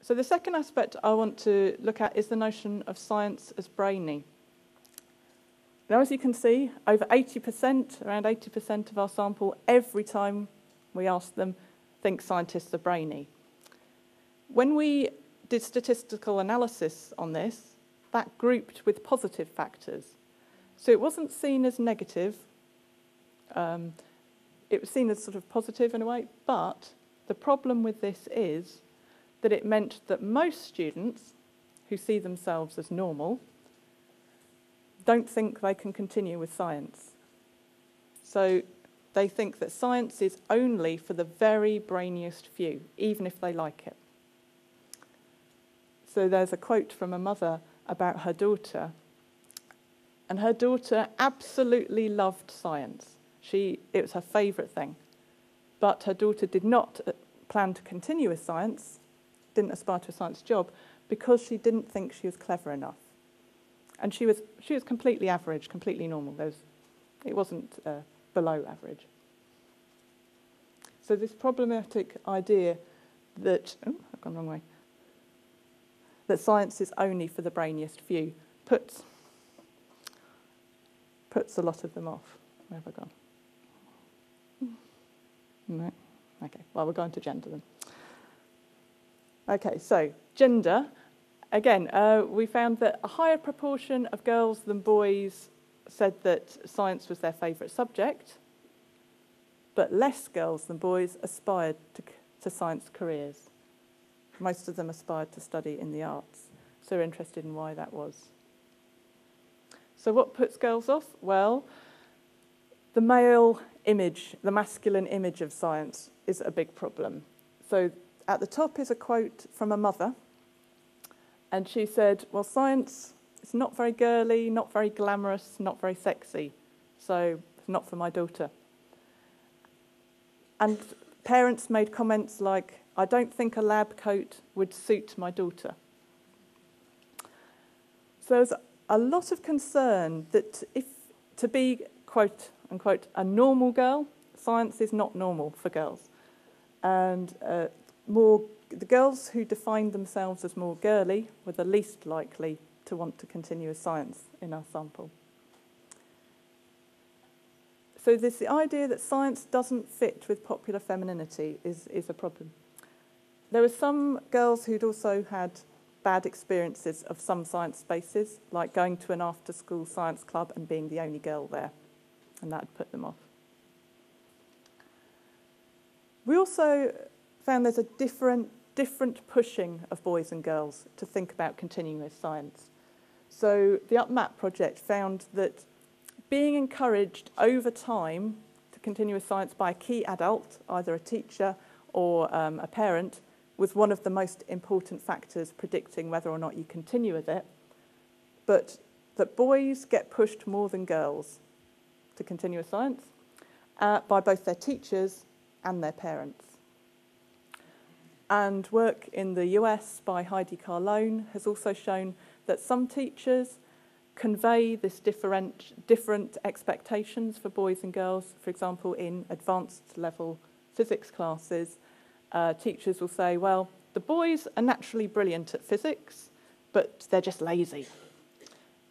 So the second aspect I want to look at is the notion of science as brainy. Now, as you can see, over 80%, around 80% of our sample, every time we ask them, think scientists are brainy. When we did statistical analysis on this, that grouped with positive factors. So it wasn't seen as negative. It was seen as sort of positive in a way, but the problem with this is that it meant that most students who see themselves as normal don't think they can continue with science. So they think that science is only for the very brainiest few, even if they like it. So there's a quote from a mother about her daughter, and her daughter absolutely loved science. It was her favourite thing. But her daughter did not plan to continue with science, didn't aspire to a science job, because she didn't think she was clever enough. And she was completely average, completely normal. It wasn't below average. So this problematic idea that, I've gone the wrong way, that science is only for the brainiest few puts a lot of them off. Where have I gone? No. Okay, well, we're going to gender then. Okay, so gender. Again, we found that a higher proportion of girls than boys said that science was their favourite subject, but less girls than boys aspired to science careers. Most of them aspired to study in the arts, so we're interested in why that was. So what puts girls off? Well, the male image, the masculine image of science is a big problem. So at the top is a quote from a mother, and she said, well, science is not very girly, not very glamorous, not very sexy, so it's not for my daughter. And parents made comments like, I don't think a lab coat would suit my daughter. So there's a lot of concern that if to be, quote unquote, a normal girl, science is not normal for girls. And the girls who defined themselves as more girly were the least likely to want to continue with science in our sample. So the idea that science doesn't fit with popular femininity is a problem. There were some girls who'd also had bad experiences of some science spaces, like going to an after-school science club and being the only girl there, and that had put them off. We also found there's a different pushing of boys and girls to think about continuing with science. So the UpMap project found that being encouraged over time to continue with science by a key adult, either a teacher or a parent, was one of the most important factors predicting whether or not you continue with it, but that boys get pushed more than girls to continue with science by both their teachers and their parents. And work in the US by Heidi Carlone has also shown that some teachers convey this different expectations for boys and girls. For example, in advanced level physics classes, teachers will say, well, the boys are naturally brilliant at physics, but they're just lazy.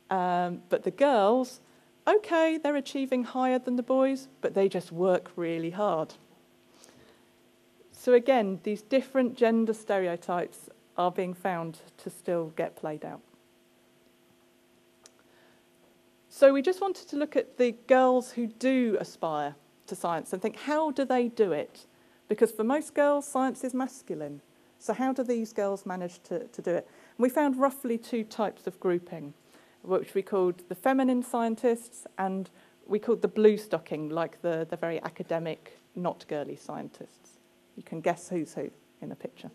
But the girls, okay, they're achieving higher than the boys, but they just work really hard. So again, these different gender stereotypes are being found to still get played out. So we just wanted to look at the girls who do aspire to science and think, how do they do it? Because for most girls, science is masculine. So how do these girls manage to do it? And we found roughly two types of grouping, which we called the feminine scientists, and we called the blue stocking, like the very academic, not girly scientists. You can guess who's who in the picture.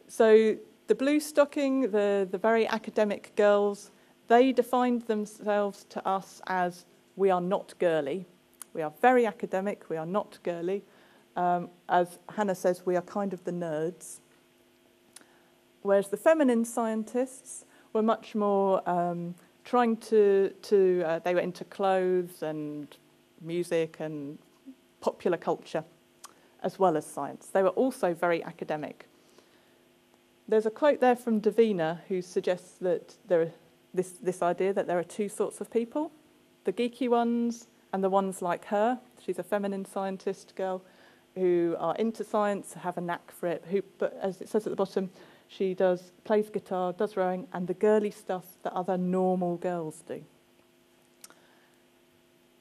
So the blue stocking, the very academic girls, they defined themselves to us as, we are not girly. We are very academic, we are not girly. As Hannah says, we are kind of the nerds. Whereas the feminine scientists were much more trying they were into clothes and music and popular culture. as well as science. They were also very academic. There's a quote there from Davina who suggests that this idea that there are two sorts of people, the geeky ones and the ones like her. She's a feminine scientist girl who are into science, have a knack for it, but as it says at the bottom, she plays guitar, does rowing, and the girly stuff that other normal girls do.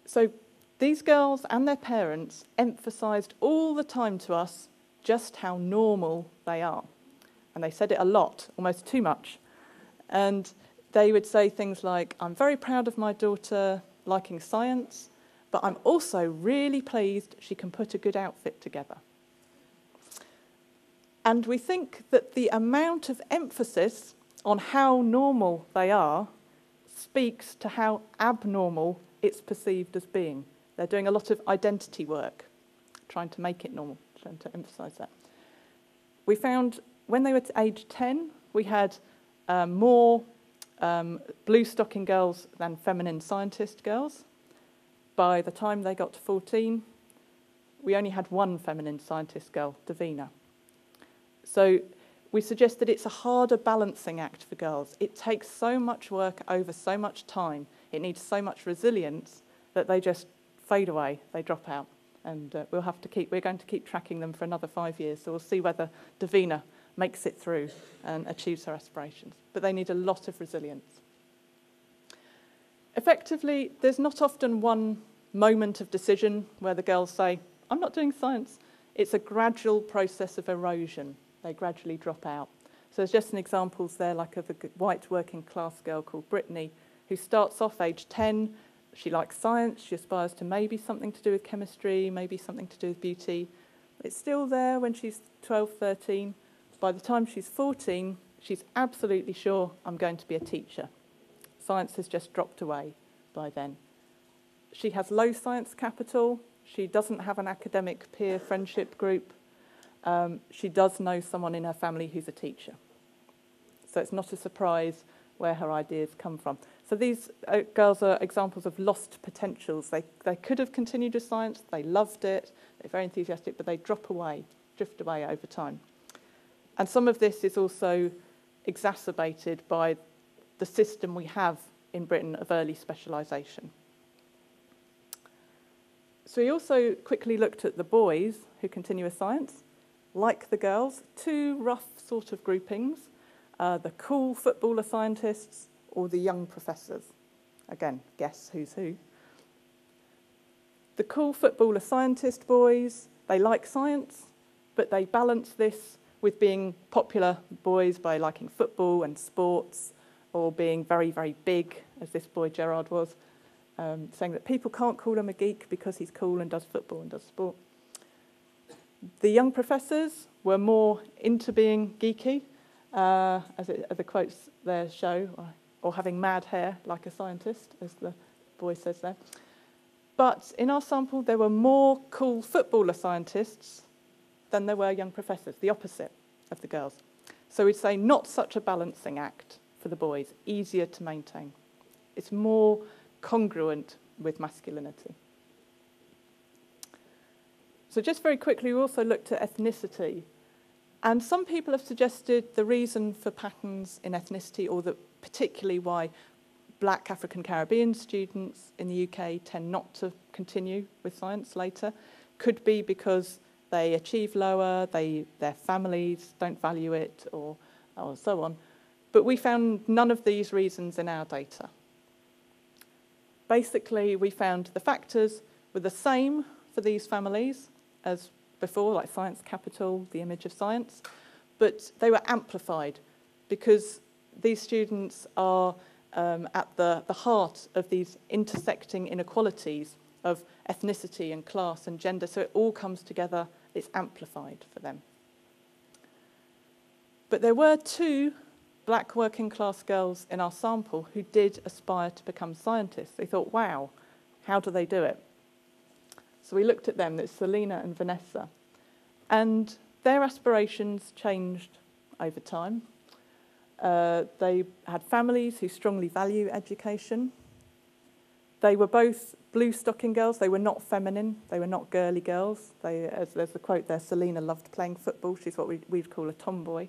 So these girls and their parents emphasised all the time to us just how normal they are. And they said it a lot, almost too much. And they would say things like, I'm very proud of my daughter liking science, but I'm also really pleased she can put a good outfit together. And we think that the amount of emphasis on how normal they are speaks to how abnormal it's perceived as being. They're doing a lot of identity work, trying to make it normal, trying to emphasise that. We found when they were age 10, we had more blue stocking girls than feminine scientist girls. By the time they got to 14, we only had one feminine scientist girl, Davina. So we suggest that it's a harder balancing act for girls. It takes so much work over so much time. It needs so much resilience that they just fade away, they drop out. And we're going to keep tracking them for another 5 years. So we'll see whether Davina makes it through and achieves her aspirations. But they need a lot of resilience. Effectively, there's not often one moment of decision where the girls say, I'm not doing science. It's a gradual process of erosion. They gradually drop out. So there's just some examples there, like of a white working class girl called Brainy, who starts off age 10. She likes science. She aspires to maybe something to do with chemistry, maybe something to do with beauty. It's still there when she's 12, 13. By the time she's 14, she's absolutely sure, I'm going to be a teacher. Science has just dropped away by then. She has low science capital. She doesn't have an academic peer friendship group. She does know someone in her family who's a teacher. So it's not a surprise where her ideas come from. So these girls are examples of lost potentials. They could have continued with science. They loved it. They're very enthusiastic, but they drift away over time. And some of this is also exacerbated by the system we have in Britain of early specialisation. So we also quickly looked at the boys who continue with science. Like the girls, two rough sort of groupings, the cool footballer scientists or the young professors. Again, guess who's who. The cool footballer scientist boys, they like science, but they balance this with being popular boys by liking football and sports, or being very, very big, as this boy Gerard was, saying that people can't call him a geek because he's cool and does football and does sport. The young professors were more into being geeky, as the quotes there show, or having mad hair like a scientist, as the boy says there. But in our sample, there were more cool footballer scientists than there were young professors, the opposite of the girls. So we'd say not such a balancing act for the boys, easier to maintain. It's more congruent with masculinity. So just very quickly, we also looked at ethnicity. And some people have suggested the reason for patterns in ethnicity, or that particularly why black African Caribbean students in the UK tend not to continue with science later, could be because they achieve lower, their families don't value it, or so on. But we found none of these reasons in our data. Basically, we found the factors were the same for these families as before, like science capital, the image of science, but they were amplified because these students are at the heart of these intersecting inequalities of ethnicity and class and gender, so it all comes together, it's amplified for them. But there were two black working class girls in our sample who did aspire to become scientists. They thought, wow, how do they do it? So we looked at them, it's Selena and Vanessa, and their aspirations changed over time. They had families who strongly value education. They were both Blue stocking girls, they were not feminine, they were not girly girls. As there's a quote there, Selena loved playing football. She's what we'd call a tomboy.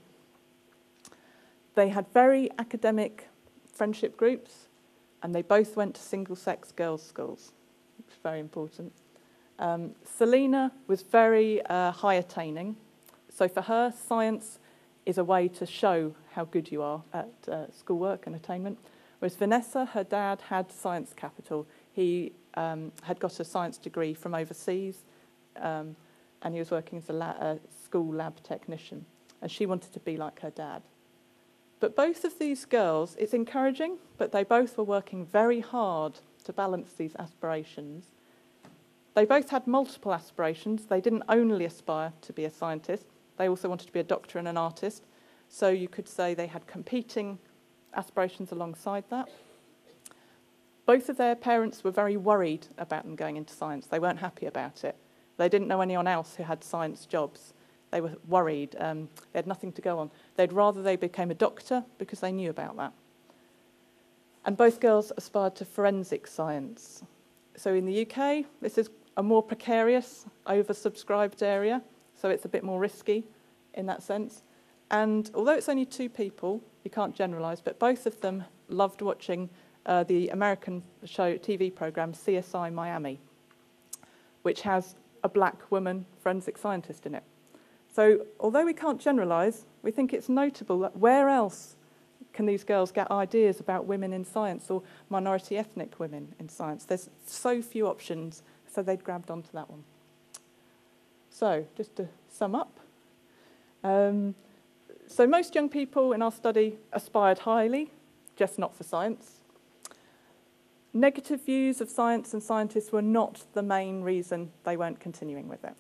They had very academic friendship groups, and they both went to single-sex girls' schools, which is very important. Selena was very high-attaining, so for her, science is a way to show how good you are at schoolwork and attainment. Whereas Vanessa, her dad, had science capital. He had got a science degree from overseas, and he was working as a school lab technician, and she wanted to be like her dad. But both of these girls, it's encouraging, but they both were working very hard to balance these aspirations. They both had multiple aspirations. They didn't only aspire to be a scientist. They also wanted to be a doctor and an artist. So you could say they had competing aspirations alongside that. Both of their parents were very worried about them going into science. They weren't happy about it. They didn't know anyone else who had science jobs. They were worried. They had nothing to go on. They'd rather they became a doctor because they knew about that. And both girls aspired to forensic science. So in the UK, this is a more precarious, oversubscribed area, so it's a bit more risky in that sense. And although it's only 2 people, you can't generalise, but both of them loved watching the American TV programme CSI Miami, which has a black woman forensic scientist in it. So although we can't generalise, we think it's notable that where else can these girls get ideas about women in science or minority ethnic women in science? There's so few options, so they'd grabbed onto that one. So just to sum up, so most young people in our study aspired highly, just not for science. Negative views of science and scientists were not the main reason they weren't continuing with it.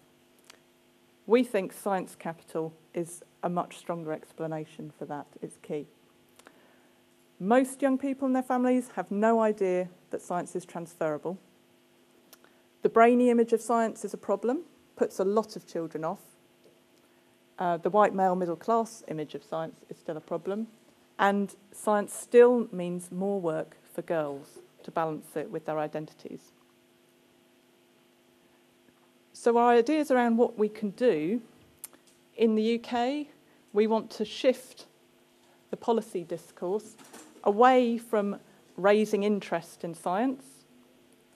We think science capital is a much stronger explanation for that. It's key. Most young people and their families have no idea that science is transferable. The Brainy image of science is a problem, puts a lot of children off. The white male middle class image of science is still a problem. And science still means more work for girls to balance it with their identities. So our ideas around what we can do, in the UK, we want to shift the policy discourse away from raising interest in science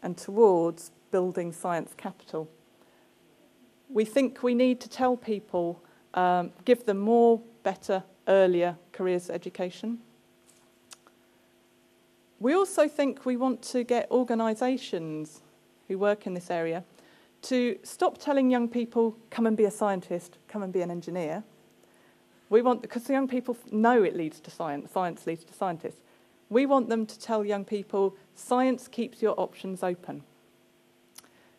and towards building science capital. We think we need to tell people, give them more, better, earlier careers education. We also think we want to get organisations who work in this area to stop telling young people, come and be a scientist, come and be an engineer. We want, because the young people know it leads to science, science leads to scientists. We want them to tell young people, science keeps your options open.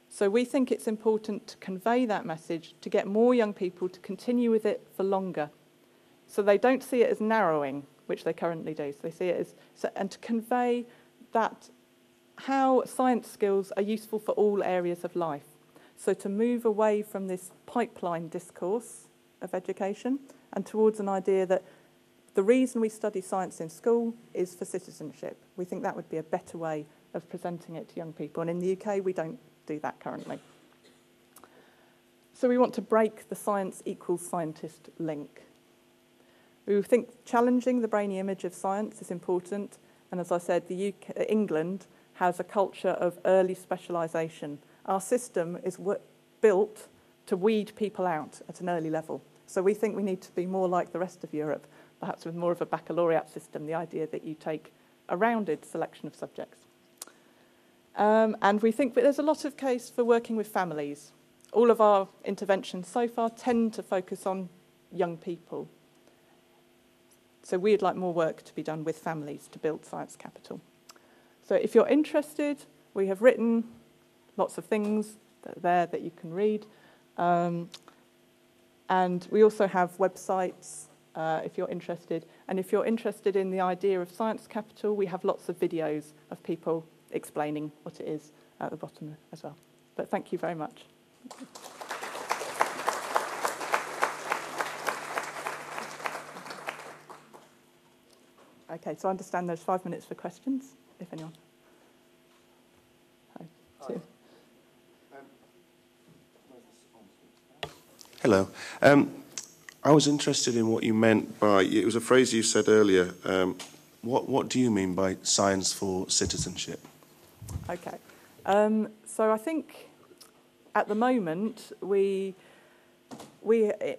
So we think it's important to convey that message, to get more young people to continue with it for longer. So they don't see it as narrowing, which they currently do. So they see it as, and to convey that how science skills are useful for all areas of life. So to move away from this pipeline discourse of education and towards an idea that the reason we study science in school is for citizenship. We think that would be a better way of presenting it to young people. And in the UK, we don't do that currently. So we want to break the science equals scientist link. We think challenging the Brainy image of science is important. And as I said, England has a culture of early specialisation. Our system is built to weed people out at an early level. So we think we need to be more like the rest of Europe, perhaps with more of a baccalaureate system, the idea that you take a rounded selection of subjects. And we think that there's a lot of case for working with families. All of our interventions so far tend to focus on young people. So we'd like more work to be done with families to build science capital. So if you're interested, we have written lots of things that are there that you can read. And we also have websites if you're interested. And if you're interested in the idea of science capital, we have lots of videos of people explaining what it is at the bottom as well. But thank you very much. Okay, so I understand there's 5 minutes for questions, if anyone. Hi. Hello. I was interested in what you meant by, it was a phrase you said earlier, what do you mean by science for citizenship? Okay. So I think at the moment, we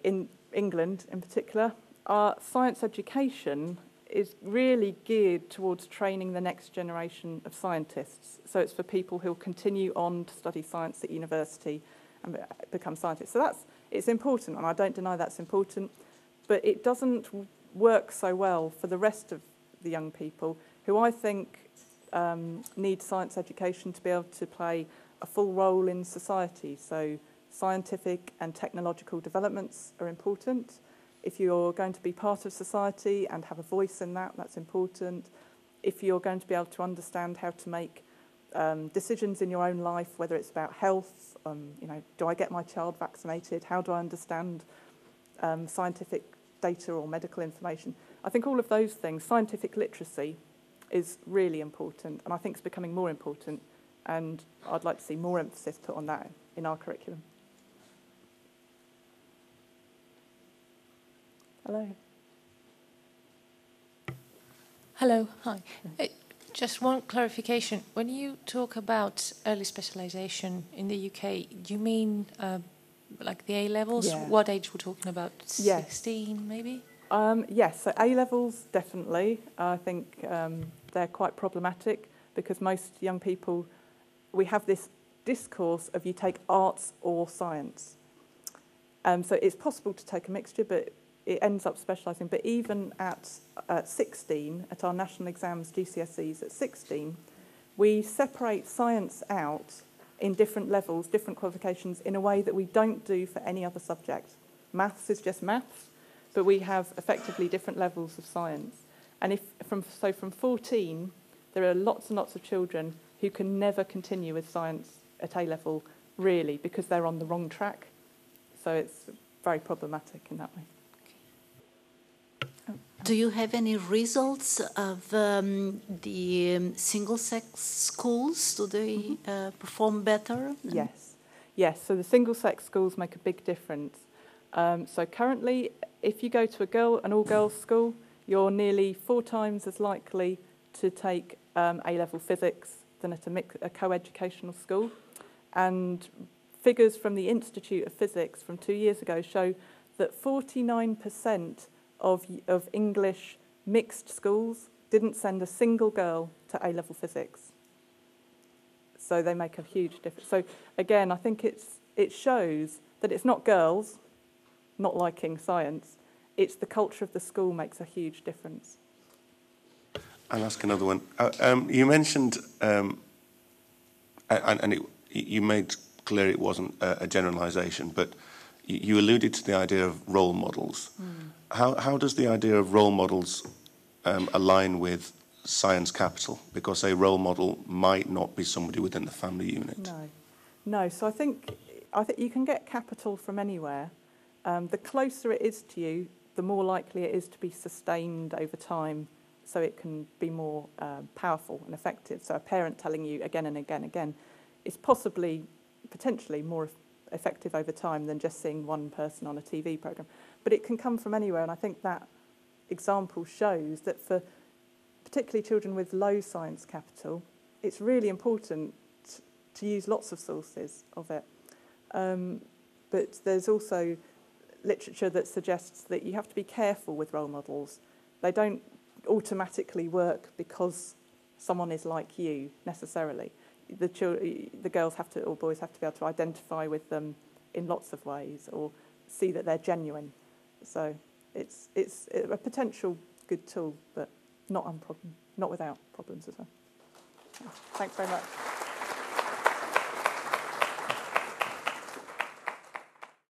in England in particular, our science education is really geared towards training the next generation of scientists. So it's for people who will continue on to study science at university and become scientists. So it's important, and I don't deny that's important, but it doesn't work so well for the rest of the young people who I think need science education to be able to play a full role in society. So scientific and technological developments are important. If you're going to be part of society and have a voice in that, that's important. If you're going to be able to understand how to make decisions in your own life, whether it's about health, do I get my child vaccinated? How do I understand scientific data or medical information? I think all of those things, scientific literacy is really important, and I think it's becoming more important, and I'd like to see more emphasis put on that in our curriculum. Hello. Hello, hi. Just one clarification. When you talk about early specialisation in the UK, do you mean like the A-levels? Yeah. What age we're talking about? Yes. 16 maybe? Yes, so A-levels, definitely. I think they're quite problematic because most young people, we have this discourse of you take arts or science. So it's possible to take a mixture, but it ends up specialising. But even at 16, at our national exams, GCSEs at 16, we separate science out in different levels, different qualifications, in a way that we don't do for any other subject. Maths is just maths, but we have effectively different levels of science. And from 14, there are lots and lots of children who can never continue with science at A-level, really, because they're on the wrong track. So it's very problematic in that way. Do you have any results of the single-sex schools? Do they perform better? Yes. So the single-sex schools make a big difference. So currently, if you go to an all-girls school, you're nearly 4 times as likely to take A-level physics than at a co-educational school. And figures from the Institute of Physics from 2 years ago show that 49% of English mixed schools didn't send a single girl to A-level physics. So they make a huge difference. So again, I think it shows that it's not girls not liking science, it's the culture of the school makes a huge difference. I'll ask another one. You mentioned, you made clear it wasn't a generalisation, but you alluded to the idea of role models. How does the idea of role models align with science capital? Because a role model might not be somebody within the family unit. No. So I think you can get capital from anywhere. The closer it is to you, the more likely it is to be sustained over time, so it can be more powerful and effective. So a parent telling you again and again is potentially more effective over time than just seeing one person on a TV programme. But it can come from anywhere, and I think that example shows that for particularly children with low science capital, it's really important to use lots of sources of it. But there's also literature that suggests that you have to be careful with role models. They don't automatically work because someone is like you necessarily. The girls have to, or boys have to be able to identify with them in lots of ways, or see that they're genuine. So it's a potential good tool, but not without problems as well. Thanks very much.